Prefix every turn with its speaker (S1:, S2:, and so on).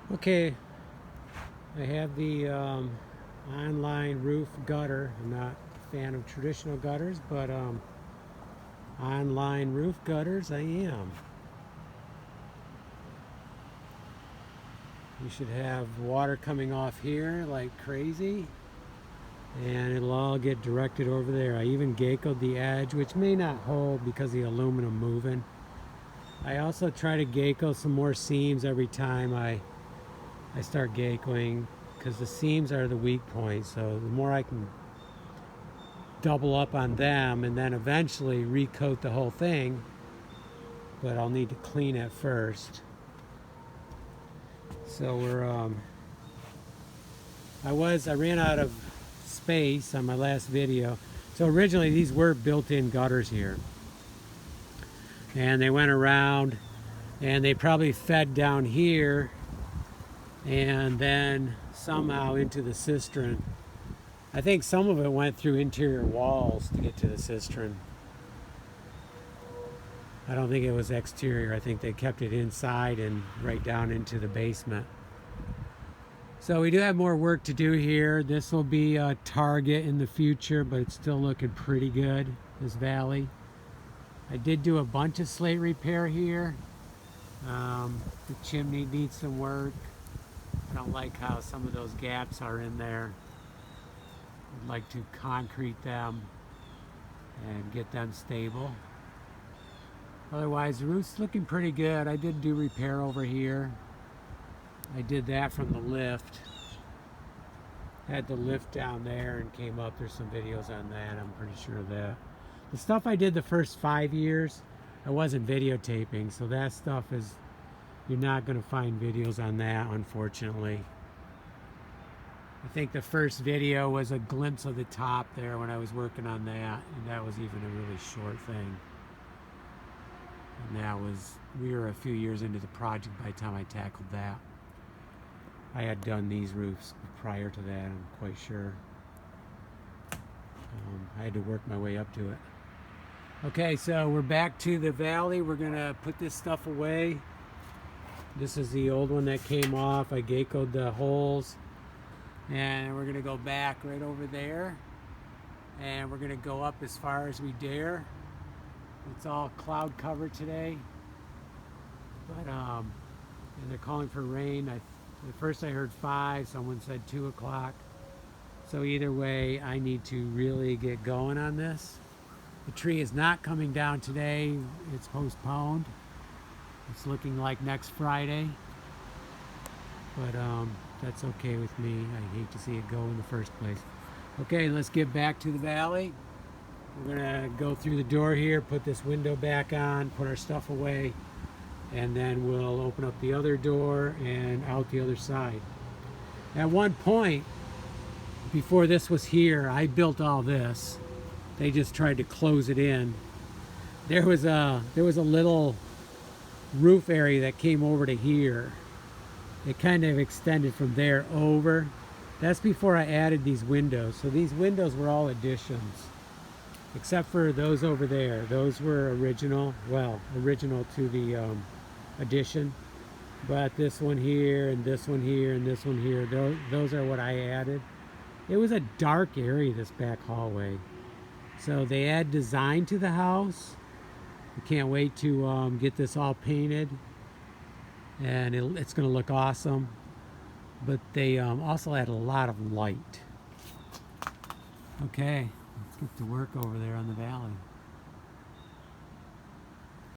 S1: Okay, I have the online roof gutter. I'm not a fan of traditional gutters, but online roof gutters I am. You should have water coming off here like crazy, and it'll all get directed over there. I even geckoed the edge, which may not hold because of the aluminum moving. I also try to gecko some more seams every time I start geckoing, because the seams are the weak point. So the more I can double up on them and then eventually recoat the whole thing, but I'll need to clean it first. So I ran out of space on my last video. So originally these were built-in gutters here, and they went around and they probably fed down here and then somehow into the cistern. I think some of it went through interior walls to get to the cistern. I don't think it was exterior. I think they kept it inside and right down into the basement. So we do have more work to do here. This will be a target in the future, but it's still looking pretty good, this valley. I did do a bunch of slate repair here. The chimney needs some work. I don't like how some of those gaps are in there. I'd like to concrete them and get them stable. Otherwise, the roof's looking pretty good. I did do repair over here. I did that from the lift. Had the lift down there and came up. There's some videos on that. I'm pretty sure of that. The stuff I did the first 5 years, I wasn't videotaping, so that stuff is, you're not going to find videos on that, unfortunately. I think the first video was a glimpse of the top there when I was working on that, and that was even a really short thing. And that was, we were a few years into the project by the time I tackled that. I had done these roofs prior to that, I'm quite sure. I had to work my way up to it. Okay, so we're back to the valley. We're gonna put this stuff away. This is the old one that came off. I geckoed the holes. And we're gonna go back right over there. And we're gonna go up as far as we dare. It's all cloud cover today. But and they're calling for rain. At first I heard 5, someone said 2 o'clock. So either way, I need to really get going on this. The tree is not coming down today. It's postponed. It's looking like next Friday. But that's okay with me. I hate to see it go in the first place. Okay, let's get back to the valley. We're gonna go through the door here, put this window back on, put our stuff away, and then we'll open up the other door and out the other side. At one point, before this was here, I built all this. They just tried to close it in. There was a little roof area that came over to here. It kind of extended from there over. That's before I added these windows. So these windows were all additions, except for those over there. Those were original, well, original to the addition. But this one here, and this one here, and this one here, those are what I added. It was a dark area, this back hallway. So they add design to the house. I can't wait to get this all painted, and it's going to look awesome. But they also add a lot of light. Okay, let's get to work over there on the valley.